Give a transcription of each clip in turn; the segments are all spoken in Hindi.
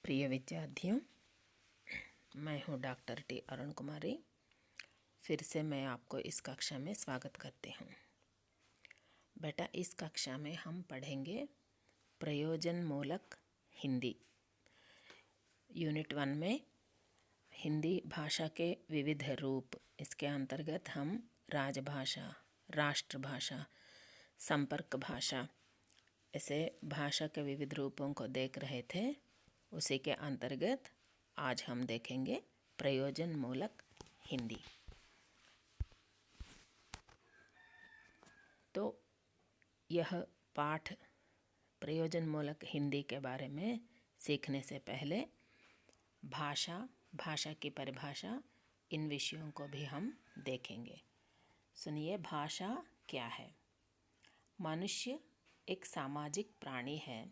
प्रिय विद्यार्थियों, मैं हूं डॉक्टर टी अरुण कुमारी। फिर से मैं आपको इस कक्षा में स्वागत करती हूं। बेटा, इस कक्षा में हम पढ़ेंगे प्रयोजनमूलक हिंदी। यूनिट 1 में हिंदी भाषा के विविध रूप, इसके अंतर्गत हम राजभाषा, राष्ट्रभाषा, संपर्क भाषा, ऐसे भाषा के विविध रूपों को देख रहे थे। उसी के अंतर्गत आज हम देखेंगे प्रयोजनमूलक हिंदी। तो यह पाठ प्रयोजनमूलक हिंदी के बारे में सीखने से पहले भाषा की परिभाषा, इन विषयों को भी हम देखेंगे। सुनिए, भाषा क्या है? मनुष्य एक सामाजिक प्राणी है।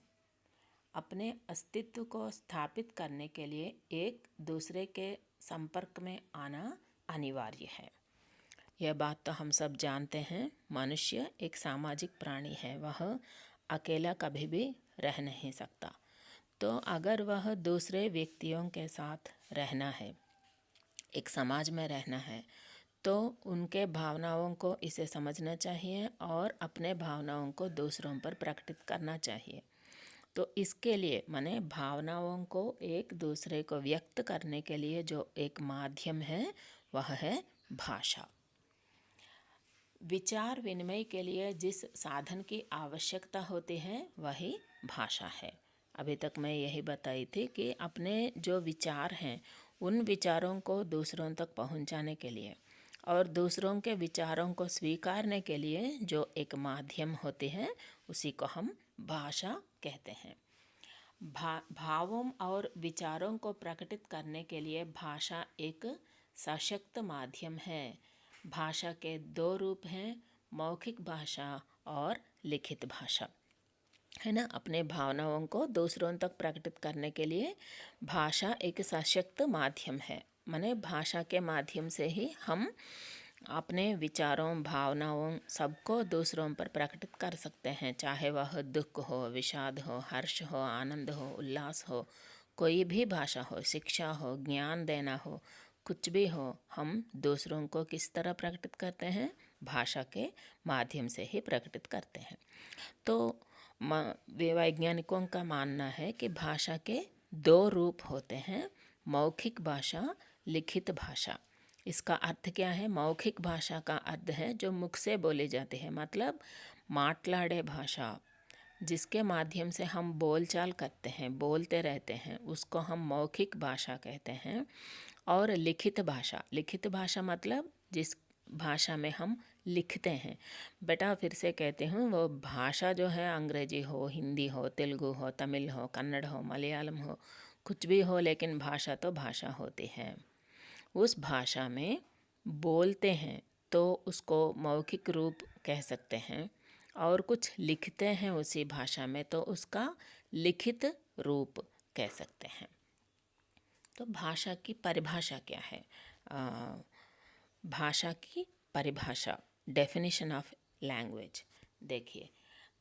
अपने अस्तित्व को स्थापित करने के लिए एक दूसरे के संपर्क में आना अनिवार्य है। यह बात तो हम सब जानते हैं। मनुष्य एक सामाजिक प्राणी है, वह अकेला कभी भी रह नहीं सकता। तो अगर वह दूसरे व्यक्तियों के साथ रहना है, एक समाज में रहना है, तो उनके भावनाओं को इसे समझना चाहिए और अपने भावनाओं को दूसरों पर प्रकटित करना चाहिए। तो इसके लिए माने भावनाओं को एक दूसरे को व्यक्त करने के लिए जो एक माध्यम है, वह है भाषा। विचार विनिमय के लिए जिस साधन की आवश्यकता होती है, वही भाषा है। अभी तक मैं यही बताई थी कि अपने जो विचार हैं, उन विचारों को दूसरों तक पहुंचाने के लिए और दूसरों के विचारों को स्वीकारने के लिए जो एक माध्यम होती है, उसी को हम भाषा कहते हैं। भावों और विचारों को प्रकटित करने के लिए भाषा एक सशक्त माध्यम है। भाषा के 2 रूप हैं, मौखिक भाषा और लिखित भाषा, है ना। अपने भावनाओं को दूसरों तक प्रकटित करने के लिए भाषा एक सशक्त माध्यम है। माने भाषा के माध्यम से ही हम अपने विचारों, भावनाओं सबको दूसरों पर प्रकटित कर सकते हैं। चाहे वह दुख हो, विषाद हो, हर्ष हो, आनंद हो, उल्लास हो, कोई भी भाषा हो, शिक्षा हो, ज्ञान देना हो, कुछ भी हो, हम दूसरों को किस तरह प्रकटित करते हैं? भाषा के माध्यम से ही प्रकटित करते हैं। तो वैज्ञानिकों का मानना है कि भाषा के 2 रूप होते हैं, मौखिक भाषा, लिखित भाषा। इसका अर्थ क्या है? मौखिक भाषा का अर्थ है जो मुख से बोली जाती है, मतलब माटलाड़े भाषा, जिसके माध्यम से हम बोलचाल करते हैं, बोलते रहते हैं, उसको हम मौखिक भाषा कहते हैं। और लिखित भाषा मतलब जिस भाषा में हम लिखते हैं। बेटा, फिर से कहते हूँ, वो भाषा जो है अंग्रेजी हो, हिंदी हो, तेलुगु हो, तमिल हो, कन्नड़ हो, मलयालम हो, कुछ भी हो, लेकिन भाषा तो भाषा होती है। उस भाषा में बोलते हैं तो उसको मौखिक रूप कह सकते हैं, और कुछ लिखते हैं उसी भाषा में तो उसका लिखित रूप कह सकते हैं। तो भाषा की परिभाषा क्या है? भाषा की परिभाषा, डेफिनेशन ऑफ लैंग्वेज। देखिए,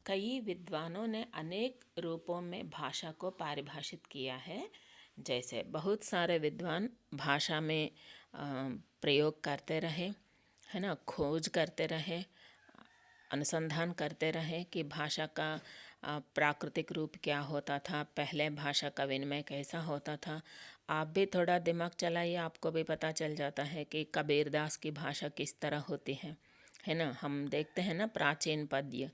कई विद्वानों ने अनेक रूपों में भाषा को परिभाषित किया है। जैसे बहुत सारे विद्वान भाषा में प्रयोग करते रहे, है ना, खोज करते रहे, अनुसंधान करते रहे कि भाषा का प्राकृतिक रूप क्या होता था, पहले भाषा का विनिमय कैसा होता था। आप भी थोड़ा दिमाग चलाइए, आपको भी पता चल जाता है कि कबीरदास की भाषा किस तरह होती है ना। हम देखते हैं ना, प्राचीन पद्य,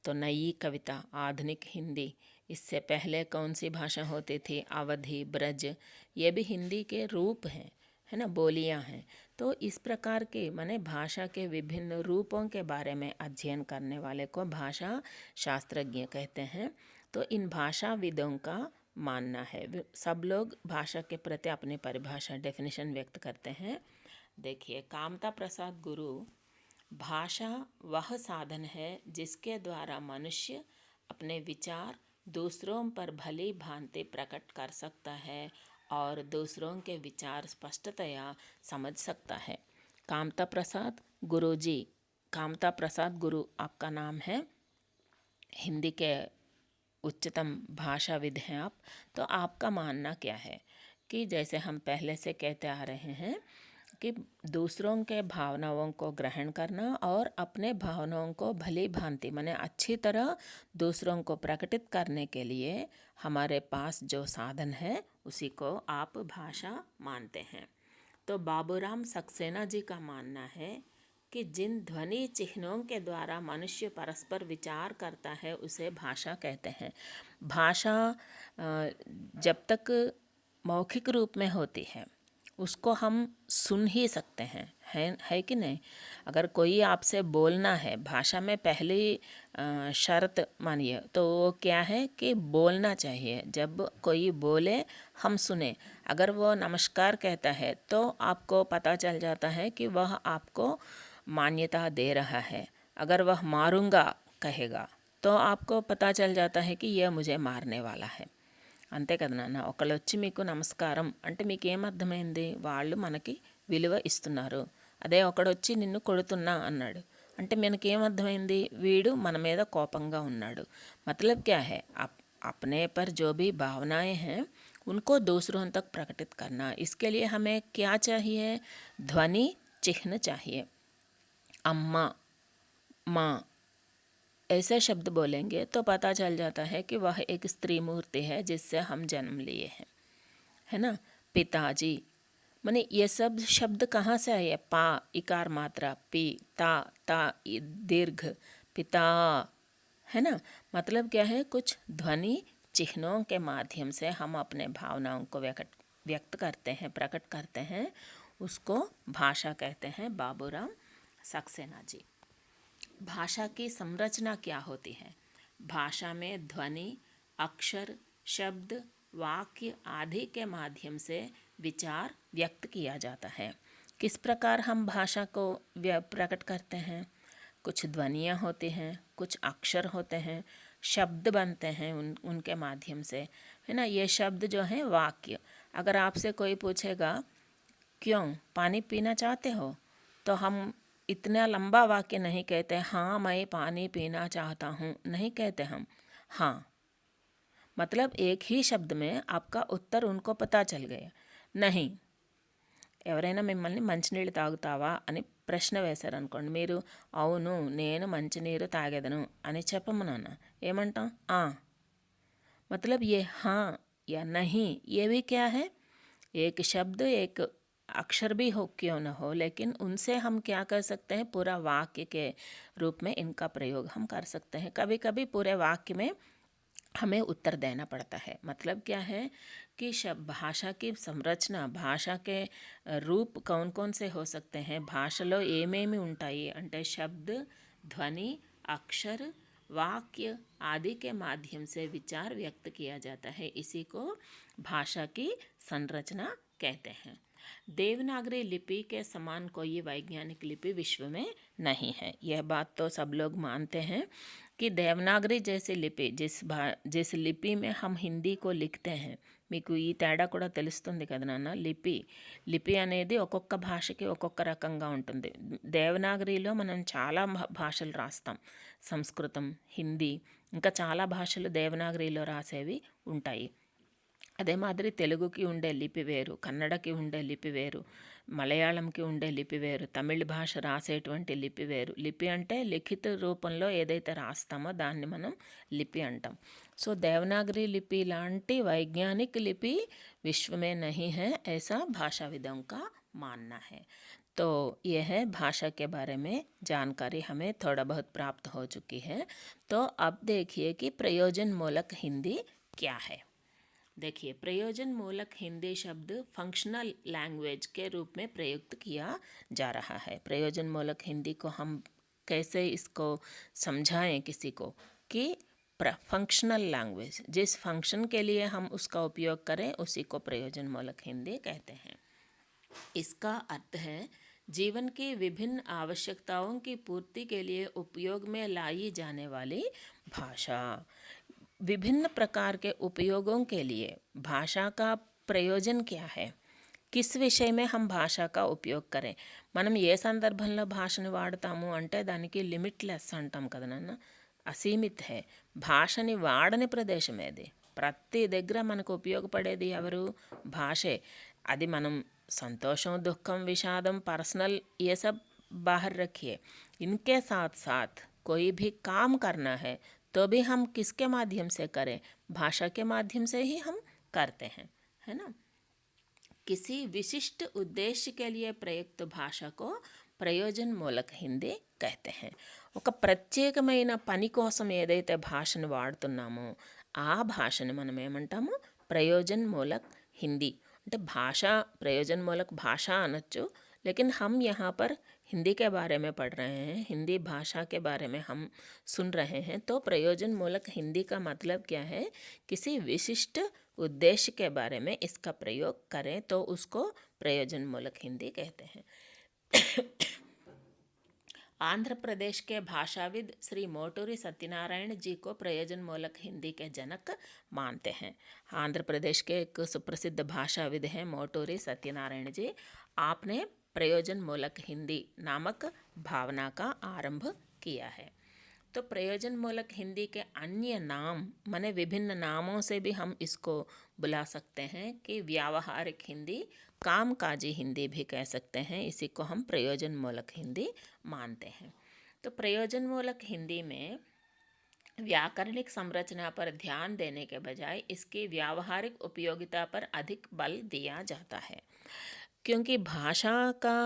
तो नई कविता, आधुनिक हिंदी। इससे पहले कौन सी भाषा होती थी? अवधी, ब्रज, ये भी हिंदी के रूप हैं, है ना, बोलियां हैं। तो इस प्रकार के माने भाषा के विभिन्न रूपों के बारे में अध्ययन करने वाले को भाषा शास्त्रज्ञ कहते हैं। तो इन भाषाविदों का मानना है, सब लोग भाषा के प्रति अपनी परिभाषा, डेफिनेशन व्यक्त करते हैं। देखिए, कामता प्रसाद गुरु, भाषा वह साधन है जिसके द्वारा मनुष्य अपने विचार दूसरों पर भली भांति प्रकट कर सकता है और दूसरों के विचार स्पष्टतया समझ सकता है। कामता प्रसाद गुरु जी, कामता प्रसाद गुरु आपका नाम है। हिंदी के उच्चतम भाषाविद हैं आप, तो आपका मानना क्या है कि जैसे हम पहले से कहते आ रहे हैं कि दूसरों के भावनाओं को ग्रहण करना और अपने भावनाओं को भली भांति माने अच्छी तरह दूसरों को प्रकटित करने के लिए हमारे पास जो साधन है उसी को आप भाषा मानते हैं। तो बाबूराम सक्सेना जी का मानना है कि जिन ध्वनि चिन्हों के द्वारा मनुष्य परस्पर विचार करता है उसे भाषा कहते हैं। भाषा जब तक मौखिक रूप में होती है उसको हम सुन ही सकते हैं, है कि नहीं। अगर कोई आपसे बोलना है, भाषा में पहली शर्त मानिए तो वो क्या है कि बोलना चाहिए। जब कोई बोले हम सुने। अगर वो नमस्कार कहता है तो आपको पता चल जाता है कि वह आपको मान्यता दे रहा है। अगर वह मारूंगा कहेगा तो आपको पता चल जाता है कि यह मुझे मारने वाला है। అంతే కదా నాన్న. ఒకళ్ళు వచ్చి మీకు నమస్కారం అంటే మీకు ఏమర్థమైంది, వాళ్ళు మనకి విలువ ఇస్తున్నారు. అదే ఒకడొచ్చి నిన్ను కొడుతున్నా అన్నాడు అంటే మనకేమర్థమైంది, వీడు మన మీద కోపంగా ఉన్నాడు. मतलब क्या है, अपने पर जो भी भावनाएं हैं उनको दूसरों तक प्रकटित करना। इसके लिए हमें क्या चाहिए, ध्वनि चिन्ह चाहिए। अम्मा, माँ ऐसे शब्द बोलेंगे तो पता चल जाता है कि वह एक स्त्री मूर्ति है जिससे हम जन्म लिए हैं, है ना। पिताजी माने ये सब शब्द कहाँ से आए, पा इकार मात्रा, पी ता दीर्घ, पिता, है ना। मतलब क्या है, कुछ ध्वनि चिन्हों के माध्यम से हम अपने भावनाओं को व्यक्त करते हैं, प्रकट करते हैं, उसको भाषा कहते हैं। बाबूराम सक्सेना जी। भाषा की संरचना क्या होती है। भाषा में ध्वनि, अक्षर, शब्द, वाक्य आदि के माध्यम से विचार व्यक्त किया जाता है। किस प्रकार हम भाषा को प्रकट करते हैं, कुछ ध्वनियाँ होती हैं, कुछ अक्षर होते हैं, शब्द बनते हैं उनके माध्यम से, है ना। ये शब्द जो हैं वाक्य। अगर आपसे कोई पूछेगा क्यों पानी पीना चाहते हो, तो हम इतना लंबा वाक्य नहीं कहते, हाँ मैं पानी पीना चाहता हूँ, नहीं कहते हम। हाँ मतलब एक ही शब्द में आपका उत्तर उनको पता चल गया। नहीं, ఎవరైనా మిమ్మల్ని మంచినీళ్ళు తాగుతావా అని ప్రశ్న వేశారనుకోండి, మీరు అవును నేను మంచినీరు తాగేదను అని చెప్పము నాన్న, ఏమంటాం, मतलब ये हाँ या नहीं, ये भी क्या है, एक शब्द एक अक्षर भी हो क्यों न हो, लेकिन उनसे हम क्या कर सकते हैं, पूरा वाक्य के रूप में इनका प्रयोग हम कर सकते हैं। कभी कभी पूरे वाक्य में हमें उत्तर देना पड़ता है। मतलब क्या है कि भाषा की संरचना, భాషా के रूप कौन कौन से हो सकते हैं, భాషలో ఏమేమి ఉంటాయి అంటే शब्द, ध्वनि, अक्षर, वाक्य आदि के माध्यम से विचार व्यक्त किया जाता है। इसी को भाषा की संरचना कहते हैं। देवनागरी लिपि के समान कोई वैज्ञानिक लिपि विश्व में नहीं है। यह बात तो सब लोग मानते हैं कि देवनागरी जैसी लिपि, जिस लिपि में हम हिंदी को लिखते हैं, మీకు ఈ తేడా కూడా తెలుస్తుంది కదా నాన్న. లిపి అనేది ఒక్కొక్క భాషకి ఒక్కొక్క రకంగా ఉంటుంది. దేవనాగరిలో మనం చాలా భాషలు రాస్తాం, సంస్కృతం, హిందీ, ఇంకా చాలా భాషలు దేవనాగరిలో రాసేవి ఉంటాయి. అదే మాదిరి తెలుగుకి ఉండే లిపి వేరు, కన్నడకి ఉండే లిపి వేరు, మలయాళంకి ఉండే లిపి వేరు, తమిళ భాష రాసేటువంటి లిపి వేరు. లిపి అంటే లిఖిత రూపంలో ఏదైతే రాస్తామో దాన్ని మనం లిపి అంటాం. सो देवनागरी लिपि लांटी वैज्ञानिक लिपि विश्व में नहीं है, ऐसा भाषाविदों का मानना है। तो यह है भाषा के बारे में जानकारी हमें थोड़ा बहुत प्राप्त हो चुकी है। तो अब देखिए कि प्रयोजन मूलक हिंदी क्या है। देखिए, प्रयोजन मूलक हिंदी शब्द फंक्शनल लैंग्वेज के रूप में प्रयुक्त किया जा रहा है। प्रयोजन मूलक हिंदी को हम कैसे इसको समझाएं किसी को कि फंक्शनल लैंग्वेज, जिस फंक्शन के लिए हम उसका उपयोग करें उसी को प्रयोजन मूलक हिंदी कहते हैं। इसका अर्थ है जीवन की विभिन्न आवश्यकताओं की पूर्ति के लिए उपयोग में लाई जाने वाली भाषा। विभिन्न प्रकार के उपयोगों के लिए भाषा का प्रयोजन क्या है, किस విషయం में हम భాషా का ఉపయోగ करें, మనం ఏ సందర్భంలో భాషను వాడతాము అంటే దానికి లిమిట్లెస్ అంటాం కదా నాన్న. అసీమిత హై. భాషని వాడని ప్రదేశం ఏది? ప్రతి దగ్గర మనకు ఉపయోగపడేది ఎవరు? భాషే. అది మనం సంతోషం, దుఃఖం, విషాదం, पर्सनल ये सब बाहर रखिए, इनके साथ साथ कोई भी काम करना है तो भी हम किसके माध्यम से करें? भाषा के माध्यम से ही हम करते हैं, है ना. किसी विशिष्ट उद्देश्य के लिए प्रयुक्त భాష को ప్రయోజనమూలక హిందీ कहते हैं. ఒక ప్రత్యేకమైన పని కోసం ఏదైతే భాషను వాడుతున్నామో ఆ భాషని మనం ఏమంటాము? ప్రయోజనమూలక హిందీ. అంటే భాష ప్రయోజనమూలక భాష అనొచ్చు, लेकिन हम यहाँ पर हिंदी के बारे में पढ़ रहे हैं, हिंदी भाषा के बारे में हम सुन रहे हैं. तो प्रयोजन मूलक हिंदी का मतलब क्या है? किसी विशिष्ट उद्देश्य के बारे में इसका प्रयोग करें तो उसको प्रयोजन मूलक हिंदी कहते हैं. आंध्र प्रदेश के भाषाविद श्री मोटूरी सत्यनारायण जी को प्रयोजन मूलक हिंदी के जनक मानते हैं. आंध्र प्रदेश के एक सुप्रसिद्ध भाषाविद हैं मोटूरी सत्यनारायण जी. आपने प्रयोजन मूलक हिंदी नामक भावना का आरंभ किया है. तो प्रयोजन मूलक हिंदी के अन्य नाम माने विभिन्न नामों से भी हम इसको बुला सकते हैं कि व्यावहारिक हिंदी, कामकाजी हिंदी भी कह सकते हैं. इसी को हम प्रयोजन मूलक हिंदी मानते हैं. तो प्रयोजन मूलक हिंदी में व्याकरणिक संरचना पर ध्यान देने के बजाय इसकी व्यावहारिक उपयोगिता पर अधिक बल दिया जाता है. क्योंकि भाषा का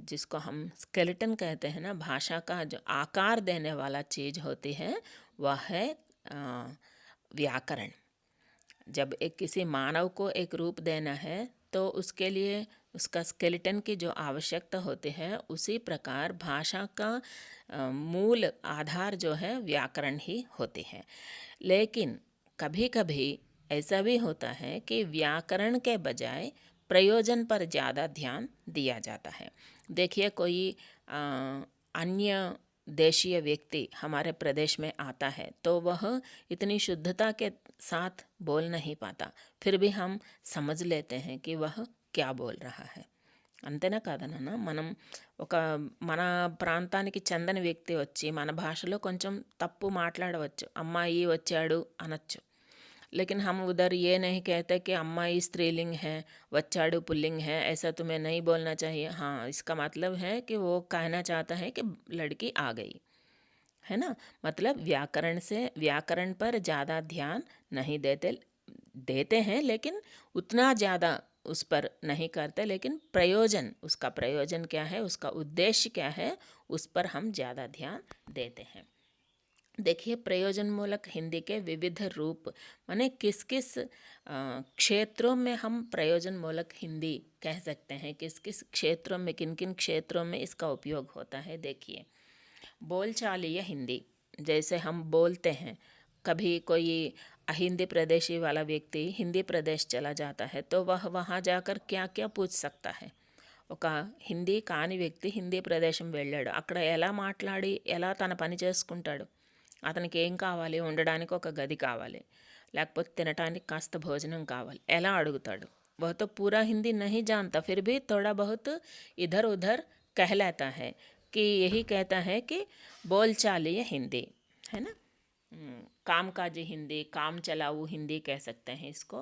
जिसको हम स्केलेटन कहते हैं ना, भाषा का जो आकार देने वाला चीज़ होती है वह है व्याकरण. जब एक किसी मानव को एक रूप देना है तो उसके लिए उसका स्केलेटन की जो आवश्यकता होती है, उसी प्रकार भाषा का मूल आधार जो है व्याकरण ही होती है. लेकिन कभी कभी ऐसा भी होता है कि व्याकरण के बजाय प्रयोजन पर ज़्यादा ध्यान दिया जाता है. देखिए कोई अन्य देशीय व्यक्ति हमारे प्रदेश में आता है तो वह इतनी शुद्धता के साथ बोल नहीं पाता, फिर भी हम समझ लेते हैं कि वह क्या बोल रहा है. అంతేనా కాదన్నా? మనం ఒక మన ప్రాంతానికి చెందని వ్యక్తి వచ్చి మన భాషలో కొంచెం తప్పు మాట్లాడవచ్చు, అమ్మాయి వచ్చాడు అనొచ్చు. लेकिन हम उधर ये नहीं कहते कि अम्माई स्त्रीलिंग है, वच्चाडू पुल्लिंग है, ऐसा तुम्हें नहीं बोलना चाहिए. हाँ, इसका मतलब है कि वो कहना चाहता है कि लड़की आ गई, है ना. मतलब व्याकरण पर ज़्यादा ध्यान नहीं देते हैं, लेकिन उतना ज़्यादा उस पर नहीं करते. लेकिन उसका प्रयोजन क्या है, उसका उद्देश्य क्या है, उस पर हम ज़्यादा ध्यान देते हैं. देखिए प्रयोजन मूलक हिंदी के विविध रूप माने किस किस क्षेत्रों में हम प्रयोजन मूलक हिंदी कह सकते हैं, किस किस क्षेत्रों में, किन किन क्षेत्रों में इसका उपयोग होता है. देखिए बोलचालीय हिंदी, जैसे हम बोलते हैं, कभी कोई हिंदी प्रदेशी वाला व्यक्ति हिंदी प्रदेश चला जाता है तो वह वहाँ जाकर क्या क्या पूछ सकता है. ఒక హిందీ కాని వ్యక్తి హిందీ ప్రదేశం వెళ్ళాడు, అక్కడ ఎలా మాట్లాడి ఎలా తన పని చేసుకుంటాడు? అతనికి ఏం కావాలి? ఉండడానికి ఒక గది కావాలి, లేకపోతే తినడానికి కాస్త భోజనం కావాలి, ఎలా అడుగుతాడు? वह तो पूरा हिंदी नहीं जानता, फिर भी थोड़ा बहुत इधर उधर कह लेता है कि यही कहता है कि बोलचालीय हिंदी, है ना. कामकाजी हिंदी, काम चलाऊ हिंदी कह सकते हैं इसको.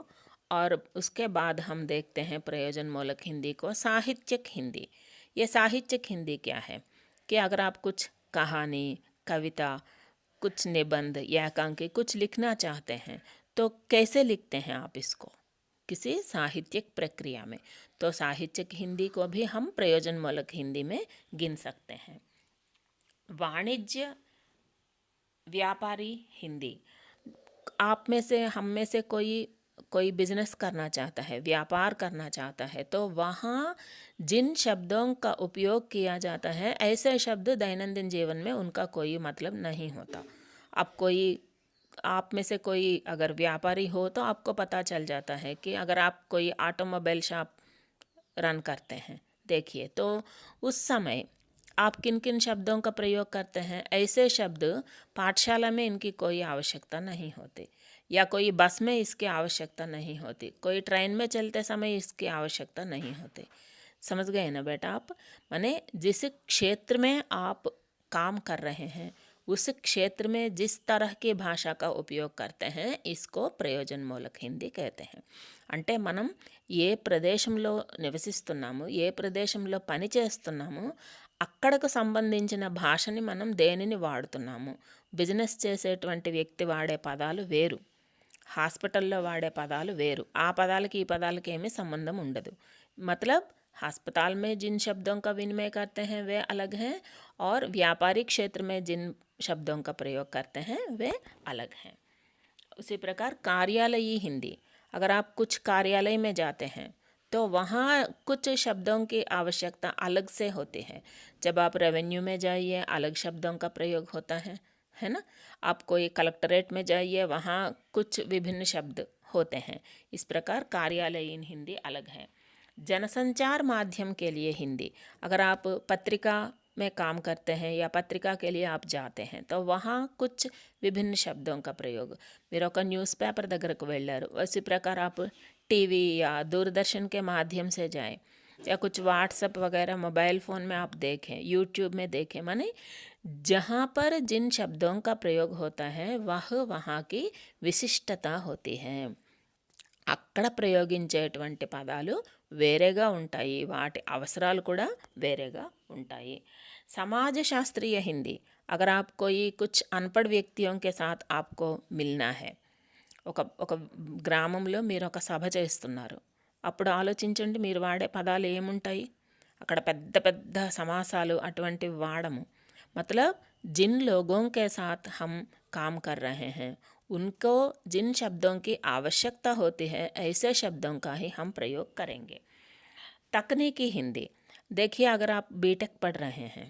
और उसके बाद हम देखते हैं प्रयोजन मूलक हिंदी को साहित्यिक हिंदी. ये साहित्यिक हिंदी क्या है कि अगर आप कुछ कहानी, कविता, कुछ निबंध या एकांकी कुछ लिखना चाहते हैं तो कैसे लिखते हैं आप इसको? किसी साहित्यिक प्रक्रिया में. तो साहित्यिक हिंदी को भी हम प्रयोजन मूलक हिंदी में गिन सकते हैं. वाणिज्य व्यापारी हिंदी, आप में से, हम में से कोई बिजनेस करना चाहता है, व्यापार करना चाहता है, तो वहाँ जिन शब्दों का उपयोग किया जाता है ऐसे शब्द दैनंदिन जीवन में उनका कोई मतलब नहीं होता. अब आप में से कोई अगर व्यापारी हो तो आपको पता चल जाता है कि अगर आप कोई ऑटोमोबाइल शॉप रन करते हैं, देखिए तो उस समय आप किन किन शब्दों का प्रयोग करते हैं. ऐसे शब्द पाठशाला में इनकी कोई आवश्यकता नहीं होती, या कोई बस में इसकी आवश्यकता नहीं होती, कोई ट्रेन में चलते समय इसकी आवश्यकता नहीं होती. समझ गए ना बेटा आप? माने जिस क्षेत्र में आप काम कर रहे हैं उस क्षेत्र में जिस तरह की भाषा का उपयोग करते हैं इसको ప్రయోజనమూలక హిందీ कहते हैं. అంటే మనం ఏ ప్రదేశంలో నివసిస్తున్నాము, ఏ ప్రదేశంలో పని చేస్తున్నాము, అక్కడకు సంబంధించిన భాషని మనం దేనిని వాడుతున్నాము. బిజినెస్ చేసేటువంటి వ్యక్తి వాడే పదాలు వేరు, హాస్పిటల్లో వాడే పదాలు వేరు. ఆ పదాలకి ఈ పదాలకి ఏమీ సంబంధం ఉండదు. मतलब अस्पताल में जिन शब्दों का विनिमय करते हैं वे अलग हैं और व्यापारिक क्षेत्र में जिन शब्दों का प्रयोग करते हैं वे अलग हैं. उसी प्रकार कार्यालयी हिंदी, अगर आप कुछ कार्यालय में जाते हैं तो वहाँ कुछ शब्दों की आवश्यकता अलग से होती है. जब आप रेवेन्यू में जाइए अलग शब्दों का प्रयोग होता है ना. आप कोई कलेक्टरेट में जाइए वहाँ कुछ विभिन्न शब्द होते हैं. इस प्रकार कार्यालयीन हिंदी अलग है. जनसंचार माध्यम के लिए हिंदी, अगर आप पत्रिका में काम करते हैं या पत्रिका के लिए आप जाते हैं तो वहाँ कुछ विभिन्न शब्दों का प्रयोग. మీరు ఒక న్యూస్ పేపర్ దగ్గరకు వెళ్ళారు, उसी प्रकार आप टीवी या दूरदर्शन के माध्यम से जाएं या कुछ व्हाट्सएप वगैरह मोबाइल फ़ोन में आप देखें, यूट्यूब में देखें. माने जहाँ पर जिन शब्दों का प्रयोग होता है वह वहाँ की विशिष्टता होती है. అక్కడ ప్రయోగించేటువంటి పదాలు వేరేగా ఉంటాయి, వాటి అవసరాలు కూడా వేరేగా ఉంటాయి. समाज शास्त्रीय हिंदी, अगर आप कोई कुछ अनपढ़ व्यक्तियों के साथ आपको मिलना है, ఒక గ్రామంలో మీరు ఒక సభ చేస్తున్నారు, అప్పుడు ఆలోచించండి మీరు వాడే పదాలు ఏముంటాయి. అక్కడ పెద్ద పెద్ద సమాసాలు అటువంటివి వాడము. मतलब जिन लोगों के साथ हम काम कर रहे हैं उनको जिन शब्दों की आवश्यकता होती है ऐसे शब्दों का ही हम प्रयोग करेंगे. तकनीकी हिंदी, देखिए अगर आप बीटेक पढ़ रहे हैं,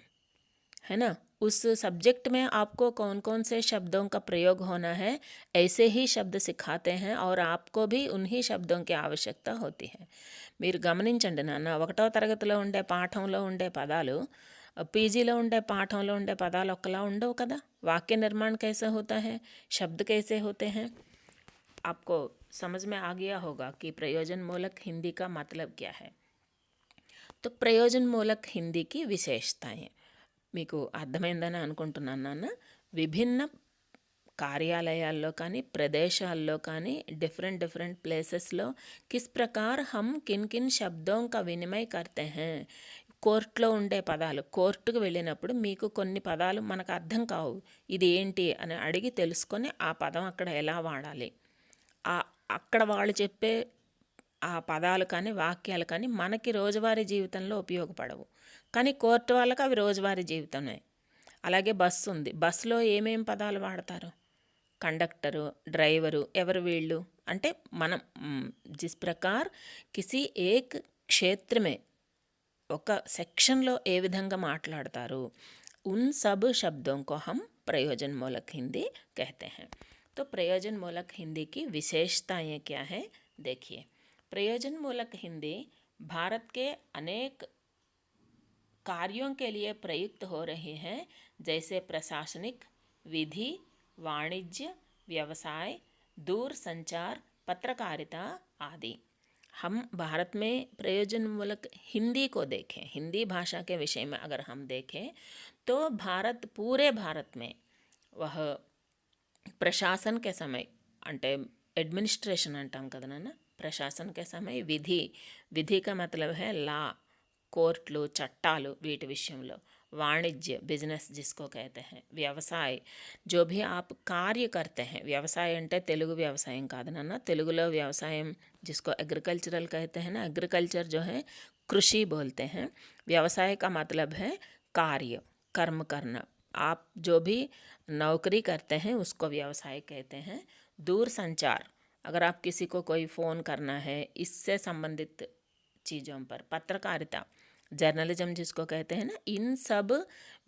है ना, उस सब्जेक्ट में आपको कौन कौन से शब्दों का प्रयोग होना है ऐसे ही शब्द सिखाते हैं और आपको भी उन्हीं शब्दों की आवश्यकता होती है. మీరు గమనించండి నాన్న, 1వ తరగతిలో ఉండే పాఠంలో ఉండే పదాలు पीजीలో ఉండే పాఠంలో ఉండే పదాలు ఒకలా ఉండవు కదా. वाक्य निर्माण कैसे होता है, शब्द कैसे होते हैं, आपको समझ में आ गया होगा कि प्रयोजनमूलक हिंदी का मतलब क्या है. तो ప్రయోజనమూలక హిందీకి విశేషతాएं మీకు అర్థమైందని అనుకుంటున్నాను నాన్న. విభిన్న कार्यालयाల్లో కానీ प्रदेशाల్లో కానీ डिफरेंट डिफरेंट प्लेसेसలో किस प्रकार हम किन किन शब्दों का विनिमय करते हैं. కోర్టులో ఉండే పదాలు, కోర్టుకు వెళ్ళినప్పుడు మీకు కొన్ని పదాలు మనకు అర్థం కావు, ఇది ఏంటి అని అడిగి తెలుసుకొని ఆ పదం అక్కడ ఎలా వాడాలి, అక్కడ వాళ్ళు చెప్పే ఆ పదాలు కానీ వాక్యాలు కానీ మనకి రోజువారీ జీవితంలో ఉపయోగపడవు, కానీ కోర్టు వాళ్ళకి అవి రోజువారీ జీవితమే. అలాగే బస్సు ఉంది, బస్సులో ఏమేం పదాలు వాడతారు, కండక్టరు, డ్రైవరు, ఎవరు వీళ్ళు అంటే మనం జిస్ ప్రకార్ కిసి ఏక్ క్షేత్రమే ఒక సెక్షన్లో ఏ విధంగా మాట్లాడతారు, ఉన్ సబ్ శబ్దోं को हम प्रयोजनमूलक हिंदी कहते हैं. तो प्रयोजनमूलक हिंदी की विशेषताएं क्या है, देखिए. प्रयोजनमूलक हिंदी भारत के अनेक कार्यों के लिए प्रयुक्त हो रही हैं, जैसे प्रशासनिक, विधि, वाणिज्य, व्यवसाय, दूरसंचार, पत्रकारिता आदि. हम भारत में प्रयोजनमूलक हिंदी को देखें, हिंदी भाषा के विषय में अगर हम देखें तो भारत, पूरे भारत में वह प्रशासन के समय అంటే एडमिनिस्ट्रेशन అంటాం కదా నాన్న, ప్రశాసన के समय विधि, विधि का मतलब है లా, కోర్టులు, చట్టాలు, వీటి విషయంలో. वाणिज्य, बिजनेस जिसको कहते हैं. व्यवसाय, जो भी आप कार्य करते हैं, వ్యవసాయ అంటే తెలుగు వ్యవసాయం కాదు నాన్న, తెలుగులో వ్యవసాయం जिसको एग्रीकल्चरल कहते हैं ना, एग्रीकल्चर जो है कृषि बोलते हैं. व्यवसाय का मतलब है कार्य, कर्म करना. आप जो भी नौकरी करते हैं उसको व्यवसाय कहते हैं. दूर संचार, अगर आप किसी को कोई फ़ोन करना है इससे संबंधित चीज़ों पर. पत्रकारिता, जर्नलिज्म जिसको कहते हैं ना, इन सब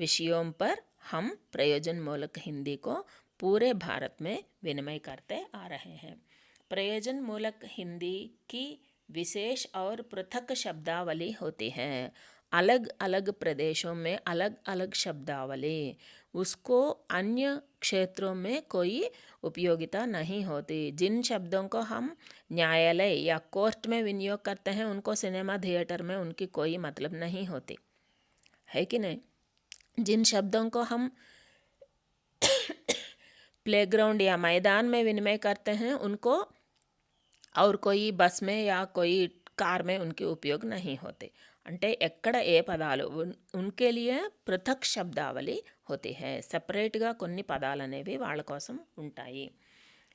विषयों पर हम प्रयोजनमूलक हिंदी को पूरे भारत में विनिमय करते आ रहे हैं. प्रयोजनमूलक हिंदी की विशेष और पृथक शब्दावली होती है. अलग अलग प्रदेशों में अलग अलग शब्दावली, उसको अन्य क्षेत्रों में कोई उपयोगिता नहीं होती. जिन शब्दों को हम न्यायालय या कोर्ट में विनियोग करते हैं उनको सिनेमा थिएटर में उनकी कोई मतलब नहीं होती है कि नहीं. जिन शब्दों को हम प्लेग्राउंड या मैदान में विनिमय करते हैं उनको और कोई बस में या कोई कार में उनके उपयोग नहीं होते। అంటే ఎక్కడ ఏ పదాలు उनके लिए పృథక్ శబ్దావళి होती है, సపరేట్గా కొన్ని పదాలు అనేవి వాళ్ళ కోసం ఉంటాయి।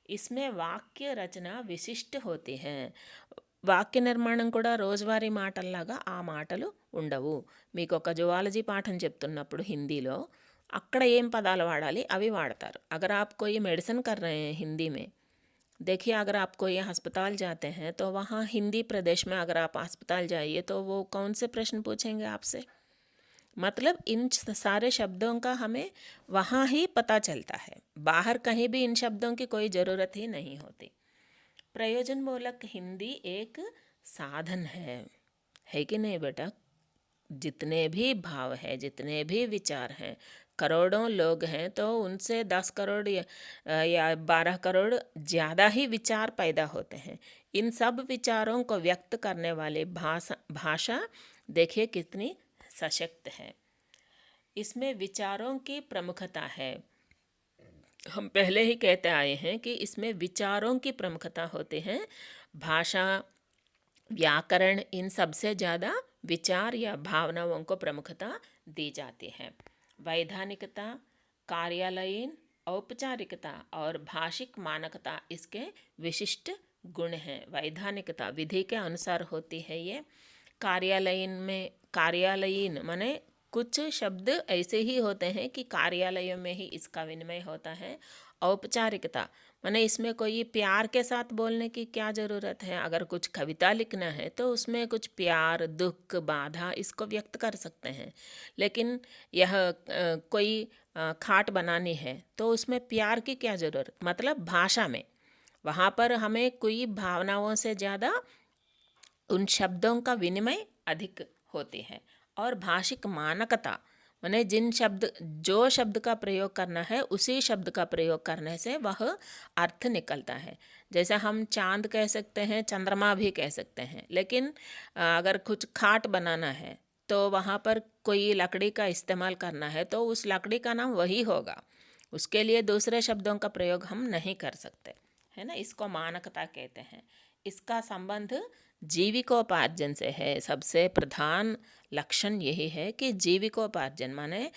इसमें వాక్య రచన విశిష్ట होती है, వాక్య నిర్మాణం కూడా రోజువారీ మాటల్లాగా ఆ మాటలు ఉండవు। మీకు ఒక జువాలజీ పాఠం చెప్తున్నప్పుడు హిందీలో అక్కడ ఏం పదాలు వాడాలి అవి వాడతారు। अगर आप कोई मेडिसिन कर रहे हैं हिंदी में, देखिए अगर आप कोई अस्पताल जाते हैं तो वहाँ हिंदी प्रदेश में अगर आप अस्पताल जाइए तो वो कौन से प्रश्न पूछेंगे आपसे। मतलब इन सारे शब्दों का हमें वहाँ ही पता चलता है, बाहर कहीं भी इन शब्दों की कोई ज़रूरत ही नहीं होती। प्रयोजनमूलक हिंदी एक साधन है कि नहीं बेटा। जितने भी भाव हैं, जितने भी विचार हैं, करोड़ों लोग हैं तो उनसे 10 करोड़ या 12 करोड़ ज़्यादा ही विचार पैदा होते हैं। इन सब विचारों को व्यक्त करने वाली भाषा देखिए कितनी सशक्त है। इसमें विचारों की प्रमुखता है। हम पहले ही कहते आए हैं कि इसमें विचारों की प्रमुखता होती है। भाषा, व्याकरण, इन सबसे ज़्यादा विचार या भावनाओं को प्रमुखता दी जाती है। वैधानिकता, कार्यालयीन, औपचारिकता और भाषिक मानकता इसके विशिष्ट गुण हैं। वैधानिकता विधि के अनुसार होती है ये। कार्यालयीन माने कुछ शब्द ऐसे ही होते हैं कि कार्यालयों में ही इसका विनिमय होता है। औपचारिकता माने इसमें कोई प्यार के साथ बोलने की क्या ज़रूरत है। अगर कुछ कविता लिखना है तो उसमें कुछ प्यार, दुख, बाधा इसको व्यक्त कर सकते हैं। लेकिन यह कोई खाट बनानी है तो उसमें प्यार की क्या ज़रूरत। मतलब भाषा में वहाँ पर हमें कोई भावनाओं से ज़्यादा उन शब्दों का विनिमय अधिक होती है। और भाषिक मानकता माने जो शब्द का प्रयोग करना है उसी शब्द का प्रयोग करने से वह अर्थ निकलता है। जैसे हम चांद कह सकते हैं, चंद्रमा भी कह सकते हैं, लेकिन अगर कुछ खाट बनाना है तो वहाँ पर कोई लकड़ी का इस्तेमाल करना है तो उस लकड़ी का नाम वही होगा, उसके लिए दूसरे शब्दों का प्रयोग हम नहीं कर सकते, है ना। इसको मानकता कहते हैं। इसका संबंध जीविकोपार्जन से है। सबसे प्रधान लक्षण यही है कि जीविकोपार्जन माने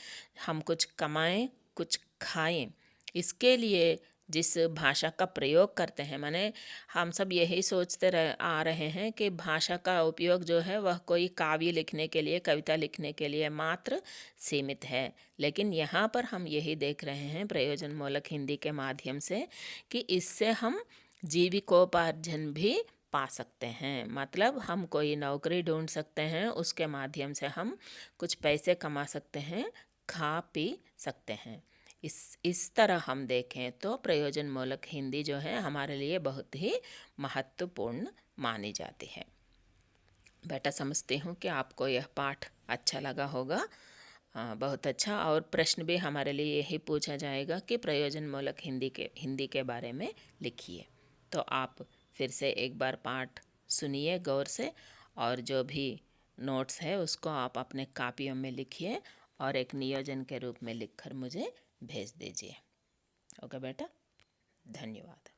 हम कुछ कमाएं, कुछ खाएं। इसके लिए जिस भाषा का प्रयोग करते हैं, माने हम सब यही सोचते आ रहे हैं कि भाषा का उपयोग जो है वह कोई काव्य लिखने के लिए, कविता लिखने के लिए मात्र सीमित है। लेकिन यहाँ पर हम यही देख रहे हैं प्रयोजनमूलक हिंदी के माध्यम से कि इससे हम जीविकोपार्जन भी पा सकते हैं। मतलब हम कोई नौकरी ढूंढ सकते हैं, उसके माध्यम से हम कुछ पैसे कमा सकते हैं, खा पी सकते हैं। इस तरह हम देखें तो प्रयोजनमूलक हिंदी जो है हमारे लिए बहुत ही महत्वपूर्ण मानी जाती है। बेटा समझती हूँ कि आपको यह पाठ अच्छा लगा होगा, बहुत अच्छा। और प्रश्न भी हमारे लिए यही पूछा जाएगा कि प्रयोजनमूलक हिंदी के बारे में लिखिए। तो आप फिर से एक बार पाठ सुनिए गौर से, और जो भी नोट्स है उसको आप अपने कापियों में लिखिए और एक नियोजन के रूप में लिखकर मुझे भेज दीजिए। ओके बेटा, धन्यवाद।